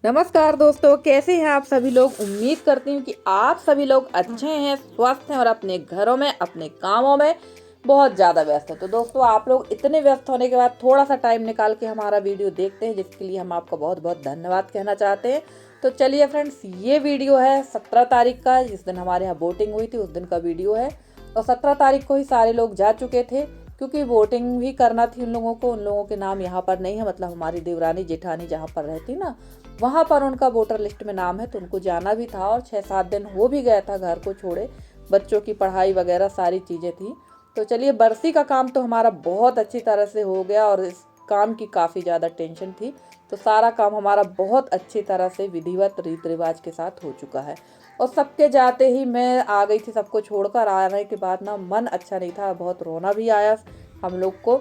नमस्कार दोस्तों, कैसे हैं आप सभी लोग। उम्मीद करती हूँ कि आप सभी लोग अच्छे हैं, स्वस्थ हैं और अपने घरों में अपने कामों में बहुत ज़्यादा व्यस्त हैं। तो दोस्तों, आप लोग इतने व्यस्त होने के बाद थोड़ा सा टाइम निकाल के हमारा वीडियो देखते हैं, जिसके लिए हम आपका बहुत बहुत धन्यवाद कहना चाहते हैं। तो चलिए फ्रेंड्स, ये वीडियो है 17 तारीख का, जिस दिन हमारे यहाँ वोटिंग हुई थी उस दिन का वीडियो है। और 17 तारीख को ही सारे लोग जा चुके थे, क्योंकि वोटिंग भी करना थी उन लोगों के नाम यहाँ पर नहीं है। मतलब हमारी देवरानी जेठानी जहाँ पर रहती ना, वहाँ पर उनका वोटर लिस्ट में नाम है, तो उनको जाना भी था। और 6-7 दिन हो भी गया था घर को छोड़े, बच्चों की पढ़ाई वगैरह सारी चीज़ें थी। तो चलिए, बरसी का काम तो हमारा बहुत अच्छी तरह से हो गया और इस काम की काफ़ी ज़्यादा टेंशन थी। तो सारा काम हमारा बहुत अच्छी तरह से विधिवत रीति रिवाज के साथ हो चुका है। और सबके जाते ही मैं आ गई थी, सबको छोड़कर आने के बाद ना मन अच्छा नहीं था, बहुत रोना भी आया हम लोग को।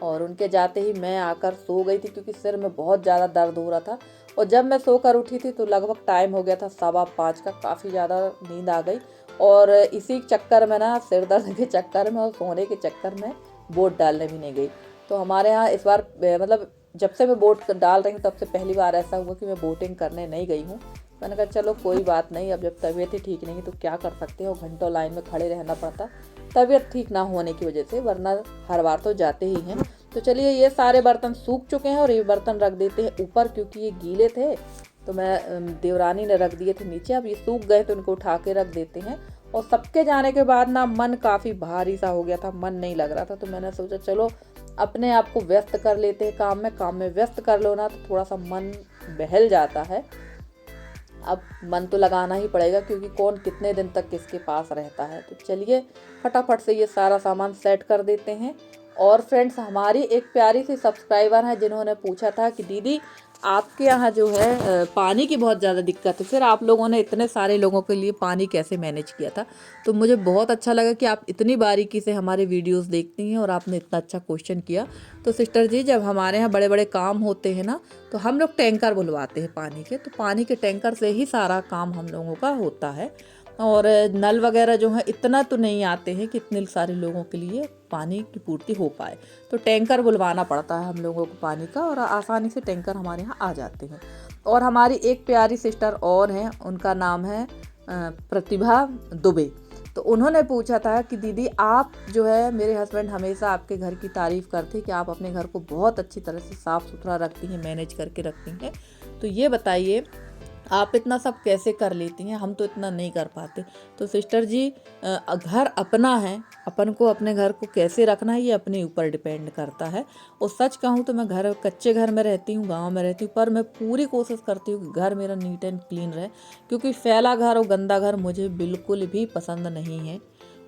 और उनके जाते ही मैं आकर सो गई थी, क्योंकि सिर में बहुत ज़्यादा दर्द हो रहा था। और जब मैं सोकर उठी थी तो लगभग टाइम हो गया था 5:15 का, काफ़ी ज़्यादा नींद आ गई। और इसी चक्कर में ना, सिर दर्द के चक्कर में और सोने के चक्कर में वोट डालने भी नहीं गई। तो हमारे यहाँ इस बार मतलब जब से मैं वोट डाल रही हूँ तब से पहली बार ऐसा हुआ कि मैं वोटिंग करने नहीं गई हूँ। मैंने कहा चलो कोई बात नहीं, अब जब तबीयत ही ठीक नहीं है तो क्या कर सकते हो, घंटों लाइन में खड़े रहना पड़ता तबीयत ठीक ना होने की वजह से, वरना हर बार तो जाते ही हैं। तो चलिए, ये सारे बर्तन सूख चुके हैं और ये बर्तन रख देते हैं ऊपर, क्योंकि ये गीले थे तो मैं देवरानी ने रख दिए थे नीचे। अब ये सूख गए तो इनको उठा के रख देते हैं। और सबके जाने के बाद ना मन काफ़ी भारी सा हो गया था, मन नहीं लग रहा था। तो मैंने सोचा चलो अपने आप को व्यस्त कर लेते हैं काम में व्यस्त कर लो ना, तो थोड़ा सा मन बहल जाता है। अब मन तो लगाना ही पड़ेगा, क्योंकि कौन कितने दिन तक किसके पास रहता है। तो चलिए फटाफट से ये सारा सामान सेट कर देते हैं। और फ्रेंड्स, हमारी एक प्यारी सी सब्सक्राइबर है जिन्होंने पूछा था कि दीदी आपके यहाँ जो है पानी की बहुत ज़्यादा दिक्कत है, फिर आप लोगों ने इतने सारे लोगों के लिए पानी कैसे मैनेज किया था। तो मुझे बहुत अच्छा लगा कि आप इतनी बारीकी से हमारे वीडियोस देखती हैं और आपने इतना अच्छा क्वेश्चन किया। तो सिस्टर जी, जब हमारे यहाँ बड़े बड़े काम होते हैं ना, तो हम लोग टैंकर बुलवाते हैं पानी के। तो पानी के टैंकर से ही सारा काम हम लोगों का होता है। और नल वगैरह जो है इतना तो नहीं आते हैं कि इतने सारे लोगों के लिए पानी की पूर्ति हो पाए। तो टैंकर बुलवाना पड़ता है हम लोगों को पानी का, और आसानी से टैंकर हमारे यहाँ आ जाते हैं। और हमारी एक प्यारी सिस्टर और हैं, उनका नाम है प्रतिभा दुबे। तो उन्होंने पूछा था कि दीदी आप जो है, मेरे हस्बैंड हमेशा आपके घर की तारीफ़ करते कि आप अपने घर को बहुत अच्छी तरह से साफ़ सुथरा रखती हैं, मैनेज करके रखती हैं। तो ये बताइए आप इतना सब कैसे कर लेती हैं, हम तो इतना नहीं कर पाते। तो सिस्टर जी, घर अपना है, अपन को अपने घर को कैसे रखना है ये अपने ऊपर डिपेंड करता है। और सच कहूँ तो मैं कच्चे घर में रहती हूँ, गांव में रहती हूँ, पर मैं पूरी कोशिश करती हूँ कि घर मेरा नीट एंड क्लीन रहे, क्योंकि फैला घर और गंदा घर मुझे बिल्कुल भी पसंद नहीं है।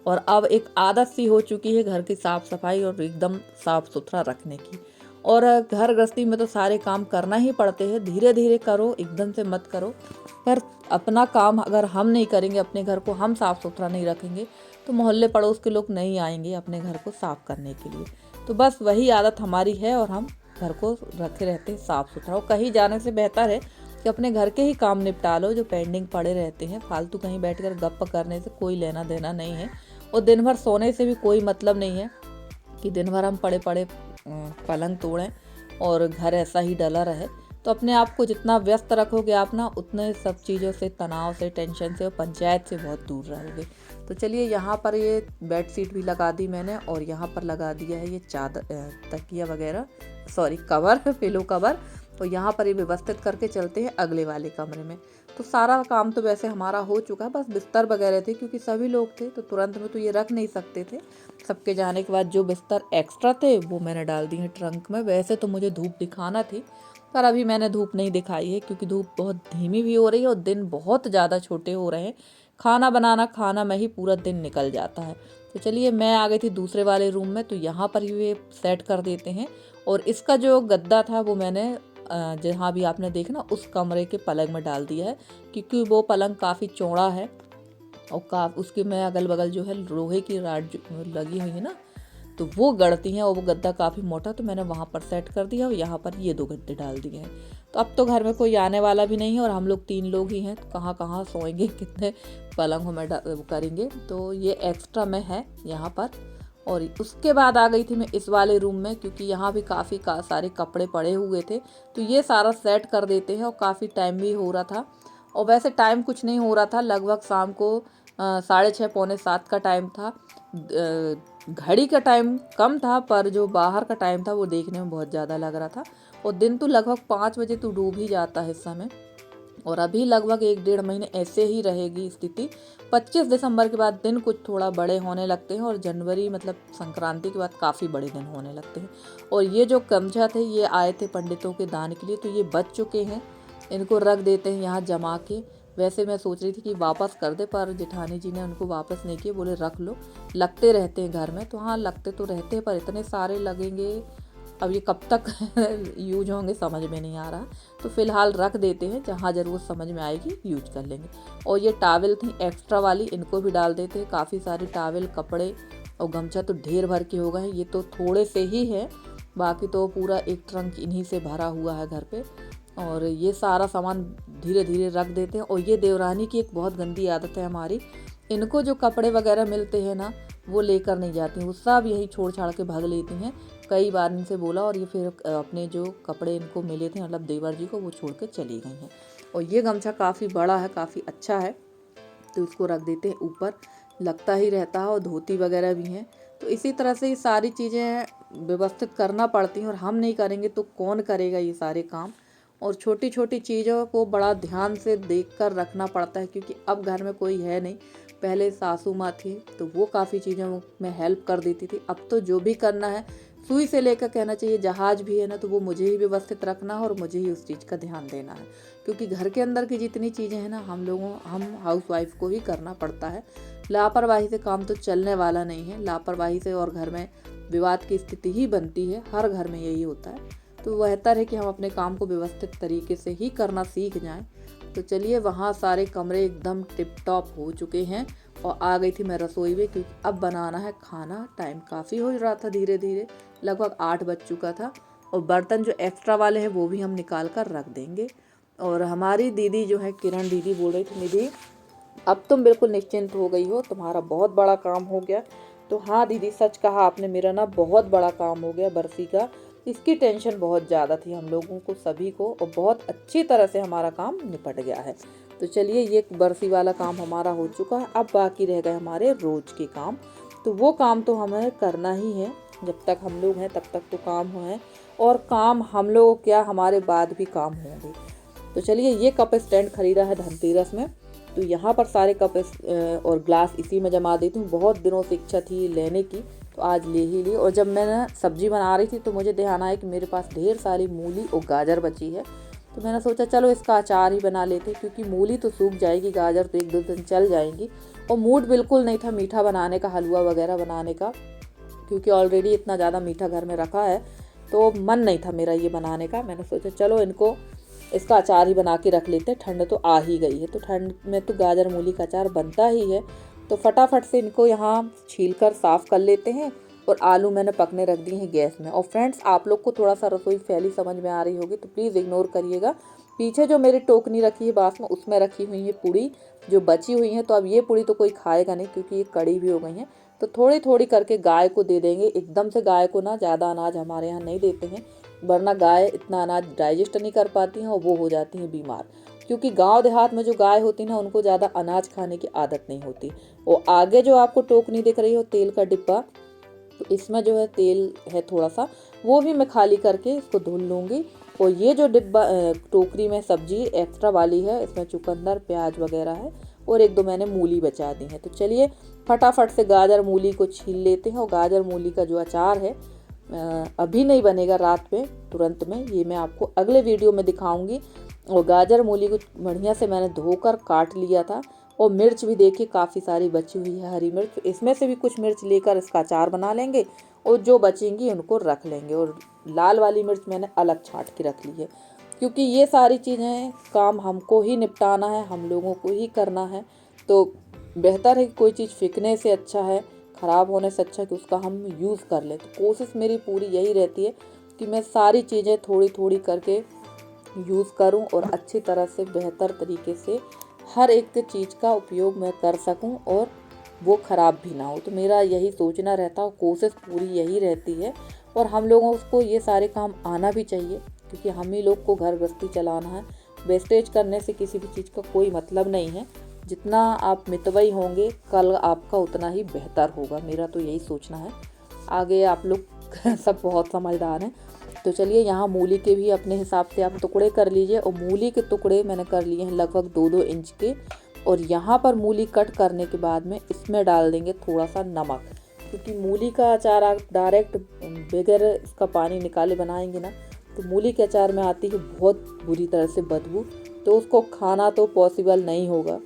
और अब एक आदत सी हो चुकी है घर की साफ़ सफाई और एकदम साफ़ सुथरा रखने की। और घर गृहस्थी में तो सारे काम करना ही पड़ते हैं, धीरे धीरे करो, एकदम से मत करो। पर अपना काम अगर हम नहीं करेंगे, अपने घर को हम साफ़ सुथरा नहीं रखेंगे, तो मोहल्ले पड़ोस के लोग नहीं आएंगे अपने घर को साफ़ करने के लिए। तो बस वही आदत हमारी है और हम घर को रखे रहते हैं साफ़ सुथरा। और कहीं जाने से बेहतर है कि अपने घर के ही काम निपटा लो जो पेंडिंग पड़े रहते हैं। फालतू कहीं बैठकर गप्प करने से कोई लेना देना नहीं है, और दिन भर सोने से भी कोई मतलब नहीं है कि दिन भर हम पड़े पड़े पलंग तोड़ें और घर ऐसा ही डला रहे। तो अपने आप को जितना व्यस्त रखोगे आप ना, उतने सब चीज़ों से, तनाव से, टेंशन से और पंचायत से बहुत दूर रहोगे। तो चलिए, यहाँ पर ये बेड शीट भी लगा दी मैंने, और यहाँ पर लगा दिया है ये चादर, तकिया वगैरह, सॉरी कवर, पिलो कवर। तो यहाँ पर ये व्यवस्थित करके चलते हैं अगले वाले कमरे में। तो सारा काम तो वैसे हमारा हो चुका है, बस बिस्तर वगैरह थे, क्योंकि सभी लोग थे तो तुरंत में तो ये रख नहीं सकते थे। सबके जाने के बाद जो बिस्तर एक्स्ट्रा थे वो मैंने डाल दिए हैं ट्रंक में। वैसे तो मुझे धूप दिखाना थी, पर अभी मैंने धूप नहीं दिखाई है, क्योंकि धूप बहुत धीमी भी हो रही है और दिन बहुत ज़्यादा छोटे हो रहे हैं। खाना में ही पूरा दिन निकल जाता है। तो चलिए, मैं आ गई थी दूसरे वाले रूम में, तो यहाँ पर ये सेट कर देते हैं। और इसका जो गद्दा था वो मैंने जहाँ भी आपने देखा ना, उस कमरे के पलंग में डाल दिया है, क्योंकि वो पलंग काफ़ी चौड़ा है और उसके में अगल बगल जो है लोहे की राड लगी हुई है ना, तो वो गड़ती हैं, और वो गद्दा काफ़ी मोटा, तो मैंने वहाँ पर सेट कर दिया और यहाँ पर ये 2 गद्दे डाल दिए हैं। तो अब तो घर में कोई आने वाला भी नहीं है और हम लोग 3 लोग ही हैं, तो कहाँ कहाँ सोएंगे, कितने पलंगों में करेंगे। तो ये एक्स्ट्रा में है यहाँ पर। और उसके बाद आ गई थी मैं इस वाले रूम में, क्योंकि यहाँ भी काफ़ी सारे कपड़े पड़े हुए थे, तो ये सारा सेट कर देते हैं। और काफ़ी टाइम भी हो रहा था, और वैसे टाइम कुछ नहीं हो रहा था, लगभग शाम को 6:30 पौने 7 का टाइम था। घड़ी का टाइम कम था, पर जो बाहर का टाइम था वो देखने में बहुत ज़्यादा लग रहा था। और दिन तो लगभग 5 बजे तो डूब ही जाता है इस समय। और अभी लगभग 1-1.5 महीने ऐसे ही रहेगी स्थिति। 25 दिसंबर के बाद दिन कुछ थोड़ा बड़े होने लगते हैं, और जनवरी मतलब संक्रांति के बाद काफ़ी बड़े दिन होने लगते हैं। और ये जो गमछा थे ये आए थे पंडितों के दान के लिए, तो ये बच चुके हैं, इनको रख देते हैं यहाँ जमा के। वैसे मैं सोच रही थी कि वापस कर दे, पर जेठानी जी ने उनको वापस नहीं किए, बोले रख लो, लगते रहते हैं घर में। तो हाँ, लगते तो रहते हैं, पर इतने सारे लगेंगे, अब ये कब तक यूज होंगे समझ में नहीं आ रहा। तो फिलहाल रख देते हैं, जहाँ ज़रूरत समझ में आएगी यूज कर लेंगे। और ये टावल थी एक्स्ट्रा वाली, इनको भी डाल देते हैं। काफ़ी सारे टावल, कपड़े और गमछा तो ढेर भर के हो गए हैं, ये तो थोड़े से ही है, बाकी तो पूरा एक ट्रंक इन्हीं से भरा हुआ है घर पे। और ये सारा सामान धीरे धीरे रख देते हैं। और ये देवरानी की एक बहुत गंदी आदत है हमारी, इनको जो कपड़े वगैरह मिलते हैं ना वो लेकर नहीं जाती, वो सब यही छोड़ छाड़ के भाग लेती हैं। कई बार इनसे बोला, और ये फिर अपने जो कपड़े इनको मिले थे मतलब देवर जी को, वो छोड़ के चली गई हैं। और ये गमछा काफ़ी बड़ा है, काफ़ी अच्छा है, तो इसको रख देते हैं ऊपर, लगता ही रहता है। और धोती वगैरह भी हैं। तो इसी तरह से ये सारी चीज़ें व्यवस्थित करना पड़ती हैं, और हम नहीं करेंगे तो कौन करेगा ये सारे काम। और छोटी छोटी चीज़ों को बड़ा ध्यान से देख कर रखना पड़ता है, क्योंकि अब घर में कोई है नहीं। पहले सासू माँ थी तो वो काफ़ी चीज़ों में हेल्प कर देती थी, अब तो जो भी करना है, सुई से लेकर कहना चाहिए जहाज भी है ना, तो वो मुझे ही व्यवस्थित रखना है, और मुझे ही उस चीज़ का ध्यान देना है। क्योंकि घर के अंदर की जितनी चीज़ें हैं ना, हम हाउसवाइफ को ही करना पड़ता है। लापरवाही से काम तो चलने वाला नहीं है, लापरवाही से और घर में विवाद की स्थिति ही बनती है, हर घर में यही होता है। तो बेहतर है कि हम अपने काम को व्यवस्थित तरीके से ही करना सीख जाएं। तो चलिए, वहाँ सारे कमरे एकदम टिप टॉप हो चुके हैं, और आ गई थी मैं रसोई में, क्योंकि अब बनाना है खाना। टाइम काफ़ी हो रहा था, धीरे धीरे लगभग 8 बज चुका था। और बर्तन जो एक्स्ट्रा वाले हैं वो भी हम निकाल कर रख देंगे। और हमारी दीदी जो है किरण दीदी बोल रही थी, निधि अब तुम बिल्कुल निश्चिंत हो गई हो, तुम्हारा बहुत बड़ा काम हो गया। तो हाँ दीदी, सच कहा आपने, मेरा ना बहुत बड़ा काम हो गया बरसी का। इसकी टेंशन बहुत ज़्यादा थी हम लोगों को सभी को, और बहुत अच्छी तरह से हमारा काम निपट गया है। तो चलिए, ये बरसी वाला काम हमारा हो चुका है। अब बाकी रह गए हमारे रोज के काम, तो वो काम तो हमें करना ही है। जब तक हम लोग हैं तब तक तो काम है, और काम हम लोग क्या, हमारे बाद भी काम होंगे। तो चलिए, ये कप स्टैंड खरीदा है धनतेरस में, तो यहाँ पर सारे कप और ग्लास इसी में जमा देती हूँ। बहुत दिनों से इच्छा थी लेने की, तो आज ले ही ली। और जब मैं सब्जी बना रही थी तो मुझे ध्यान आया कि मेरे पास ढेर सारी मूली और गाजर बची है, तो मैंने सोचा चलो इसका अचार ही बना लेते, क्योंकि मूली तो सूख जाएगी, गाजर तो 1-2 दिन चल जाएंगी। और मूड बिल्कुल नहीं था मीठा बनाने का, हलवा वगैरह बनाने का, क्योंकि ऑलरेडी इतना ज़्यादा मीठा घर में रखा है, तो मन नहीं था मेरा ये बनाने का। मैंने सोचा चलो इसका अचार ही बना के रख लेते, ठंड तो आ ही गई है, तो ठंड में तो गाजर मूली का अचार बनता ही है। तो फटाफट से इनको यहाँ छील कर साफ़ कर लेते हैं। और आलू मैंने पकने रख दिए हैं गैस में। और फ्रेंड्स, आप लोग को थोड़ा सा रसोई फैली समझ में आ रही होगी तो प्लीज़ इग्नोर करिएगा। पीछे जो मेरी टोकनी रखी है बास में, उसमें रखी हुई है पूड़ी जो बची हुई है। तो अब ये पूड़ी तो कोई खाएगा नहीं, क्योंकि ये कड़ी भी हो गई हैं, तो थोड़ी थोड़ी करके गाय को दे देंगे। एकदम से गाय को ना ज़्यादा अनाज हमारे यहाँ नहीं देते हैं, वरना गाय इतना अनाज डाइजेस्ट नहीं कर पाती हैं और वो हो जाती हैं बीमार। क्योंकि गांव देहात में जो गाय होती है ना, उनको ज़्यादा अनाज खाने की आदत नहीं होती। और आगे जो आपको टोकनी दिख रही हो तेल का डिब्बा, तो इसमें जो है तेल है थोड़ा सा, वो भी मैं खाली करके इसको धुल लूँगी। और ये जो डिब्बा टोकरी में सब्जी एक्स्ट्रा वाली है, इसमें चुकंदर प्याज वगैरह है, और 1-2 मैंने मूली बचा दी है। तो चलिए फटाफट से गाजर मूली को छील लेते हैं। और गाजर मूली का जो अचार है अभी नहीं बनेगा, रात में तुरंत में, ये मैं आपको अगले वीडियो में दिखाऊंगी। और गाजर मूली को बढ़िया से मैंने धोकर काट लिया था। और मिर्च भी देखिए काफ़ी सारी बची हुई है, हरी मिर्च, इसमें से भी कुछ मिर्च लेकर इसका अचार बना लेंगे, और जो बचेंगी उनको रख लेंगे। और लाल वाली मिर्च मैंने अलग छाँट के रख ली है, क्योंकि ये सारी चीज़ें काम हमको ही निपटाना है, हम लोगों को ही करना है। तो बेहतर है कि कोई चीज़ फेंकने से अच्छा है, ख़राब होने से अच्छा कि उसका हम यूज़ कर लें। तो कोशिश मेरी पूरी यही रहती है कि मैं सारी चीज़ें थोड़ी थोड़ी करके यूज़ करूं, और अच्छी तरह से बेहतर तरीके से हर एक चीज़ का उपयोग मैं कर सकूं, और वो ख़राब भी ना हो। तो मेरा यही सोचना रहता है, कोशिश पूरी यही रहती है। और हम लोगों को ये सारे काम आना भी चाहिए, क्योंकि हम ही लोग को घर गृहस्थी चलाना है। वेस्टेज करने से किसी भी चीज़ का कोई मतलब नहीं है। जितना आप मितव्ययी होंगे कल आपका उतना ही बेहतर होगा। मेरा तो यही सोचना है। आगे आप लोग सब बहुत समझदार हैं। तो चलिए, यहाँ मूली के भी अपने हिसाब से आप टुकड़े कर लीजिए। और मूली के टुकड़े मैंने कर लिए हैं लगभग 2-2 इंच के। और यहाँ पर मूली कट करने के बाद में इसमें डाल देंगे थोड़ा सा नमक, क्योंकि मूली का अचार आप डायरेक्ट बगैर इसका पानी निकाले बनाएंगे ना, तो मूली के अचार में आती है बहुत बुरी तरह से बदबू, तो उसको खाना तो पॉसिबल नहीं होगा।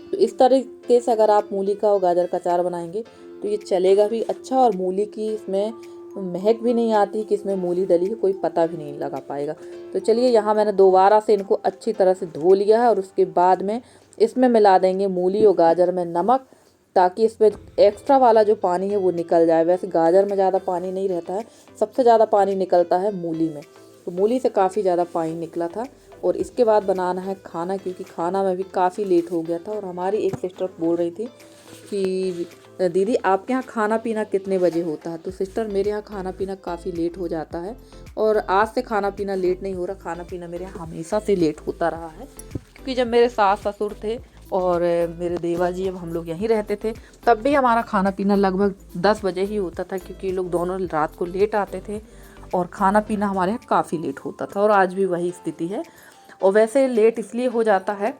तो इस तरीके से अगर आप मूली का और गाजर का अचार बनाएंगे तो ये चलेगा भी अच्छा, और मूली की इसमें महक भी नहीं आती कि इसमें मूली डली है, कोई पता भी नहीं लगा पाएगा। तो चलिए, यहाँ मैंने दोबारा से इनको अच्छी तरह से धो लिया है। और उसके बाद में इसमें मिला देंगे मूली और गाजर में नमक, ताकि इसमें एक्स्ट्रा वाला जो पानी है वो निकल जाए। वैसे गाजर में ज़्यादा पानी नहीं रहता है, सबसे ज़्यादा पानी निकलता है मूली में। तो मूली से काफ़ी ज़्यादा पानी निकला था। और इसके बाद बनाना है खाना, क्योंकि खाना में भी काफ़ी लेट हो गया था। और हमारी एक सिस्टर बोल रही थी कि दीदी आपके यहाँ खाना पीना कितने बजे होता है। तो सिस्टर, मेरे यहाँ खाना पीना काफ़ी लेट हो जाता है। और आज से खाना पीना लेट नहीं हो रहा, खाना पीना मेरे यहाँ हमेशा से लेट होता रहा है। क्योंकि जब मेरे सास ससुर थे और मेरे देवा जी, अब हम लोग यहीं रहते थे, तब भी हमारा खाना पीना लगभग 10 बजे ही होता था, क्योंकि ये लोग दोनों रात को लेट आते थे और खाना पीना हमारे यहाँ काफ़ी लेट होता था। और आज भी वही स्थिति है। और वैसे लेट इसलिए हो जाता है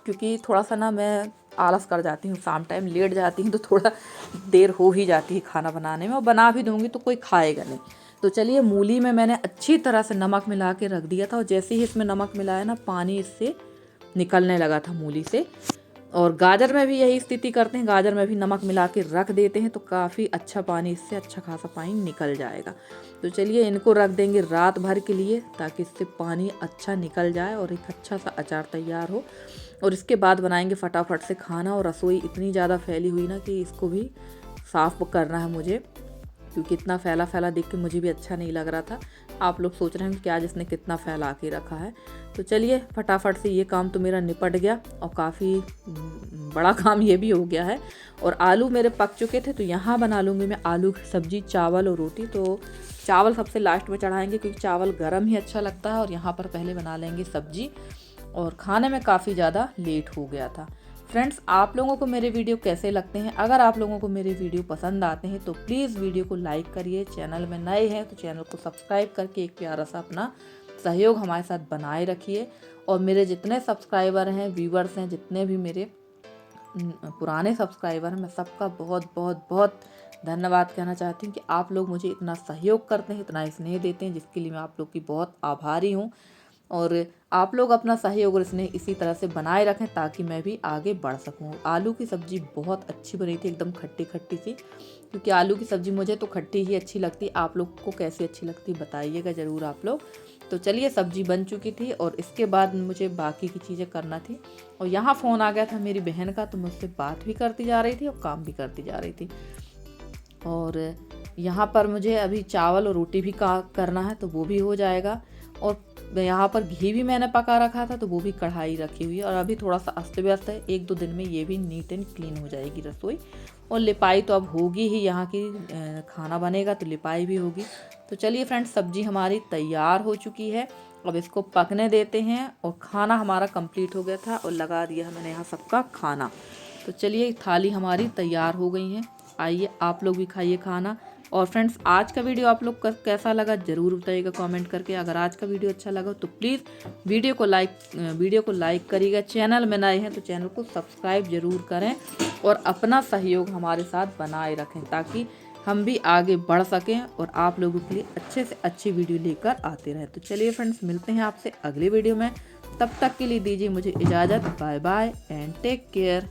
क्योंकि थोड़ा सा ना मैं आलस कर जाती हूँ, शाम टाइम लेट जाती हूँ, तो थोड़ा देर हो ही जाती है खाना बनाने में। और बना भी दूँगी तो कोई खाएगा नहीं। तो चलिए, मूली में मैंने अच्छी तरह से नमक मिला के रख दिया था। और जैसे ही इसमें नमक मिलाया ना, पानी इससे निकलने लगा था मूली से। और गाजर में भी यही स्थिति करते हैं, गाजर में भी नमक मिला के रख देते हैं, तो काफ़ी अच्छा पानी, इससे अच्छा खासा पानी निकल जाएगा। तो चलिए, इनको रख देंगे रात भर के लिए, ताकि इससे पानी अच्छा निकल जाए और एक अच्छा सा अचार तैयार हो। और इसके बाद बनाएंगे फटाफट से खाना। और रसोई इतनी ज़्यादा फैली हुई ना कि इसको भी साफ़ करना है मुझे, क्योंकि इतना फैला फैला देख के मुझे भी अच्छा नहीं लग रहा था। आप लोग सोच रहे हैं कि आज इसने कितना फैला के रखा है। तो चलिए, फटाफट से ये काम तो मेरा निपट गया, और काफ़ी बड़ा काम ये भी हो गया है। और आलू मेरे पक चुके थे, तो यहाँ बना लूँगी मैं आलू की सब्ज़ी, चावल और रोटी। तो चावल सबसे लास्ट में चढ़ाएंगे, क्योंकि चावल गर्म ही अच्छा लगता है। और यहाँ पर पहले बना लेंगे सब्ज़ी। और खाने में काफ़ी ज़्यादा लेट हो गया था। फ्रेंड्स, आप लोगों को मेरे वीडियो कैसे लगते हैं? अगर आप लोगों को मेरे वीडियो पसंद आते हैं तो प्लीज़ वीडियो को लाइक करिए। चैनल में नए हैं तो चैनल को सब्सक्राइब करके एक प्यारा सा अपना सहयोग हमारे साथ बनाए रखिए। और मेरे जितने सब्सक्राइबर हैं, व्यूवर्स हैं, जितने भी मेरे पुराने सब्सक्राइबर हैं, मैं सबका बहुत बहुत बहुत धन्यवाद कहना चाहती हूँ कि आप लोग मुझे इतना सहयोग करते हैं, इतना स्नेह देते हैं, जिसके लिए मैं आप लोग की बहुत आभारी हूँ। और आप लोग अपना सहयोग और स्नेह इसी तरह से बनाए रखें, ताकि मैं भी आगे बढ़ सकूं। आलू की सब्ज़ी बहुत अच्छी बनी थी, एकदम खट्टी खट्टी सी, क्योंकि आलू की सब्ज़ी मुझे तो खट्टी ही अच्छी लगती। आप लोग को कैसी अच्छी लगती बताइएगा ज़रूर आप लोग। तो चलिए, सब्ज़ी बन चुकी थी और इसके बाद मुझे बाकी की चीज़ें करना थी। और यहाँ फ़ोन आ गया था मेरी बहन का, तो मैं उससे बात भी करती जा रही थी और काम भी करती जा रही थी। और यहाँ पर मुझे अभी चावल और रोटी भी करना है, तो वो भी हो जाएगा। और यहाँ पर घी भी मैंने पका रखा था, तो वो भी कढ़ाई रखी हुई है। और अभी थोड़ा सा अस्त व्यस्त है, 1-2 दिन में ये भी नीट एंड क्लीन हो जाएगी रसोई। और लिपाई तो अब होगी ही, यहाँ की खाना बनेगा तो लिपाई भी होगी। तो चलिए फ्रेंड्स, सब्जी हमारी तैयार हो चुकी है। अब इसको पकने देते हैं। और खाना हमारा कंप्लीट हो गया था और लगा दिया है मैंने यहाँ सबका खाना। तो चलिए, थाली हमारी तैयार हो गई है। आइए आप लोग भी खाइए खाना। और फ्रेंड्स, आज का वीडियो आप लोग कैसा लगा ज़रूर बताइएगा कमेंट करके। अगर आज का वीडियो अच्छा लगा तो प्लीज़ वीडियो को लाइक करिएगा। चैनल में नए हैं तो चैनल को सब्सक्राइब ज़रूर करें और अपना सहयोग हमारे साथ बनाए रखें, ताकि हम भी आगे बढ़ सकें और आप लोगों के लिए अच्छे से अच्छी वीडियो लेकर आते रहें। तो चलिए फ्रेंड्स, मिलते हैं आपसे अगले वीडियो में। तब तक के लिए दीजिए मुझे इजाज़त। Bye bye and take care.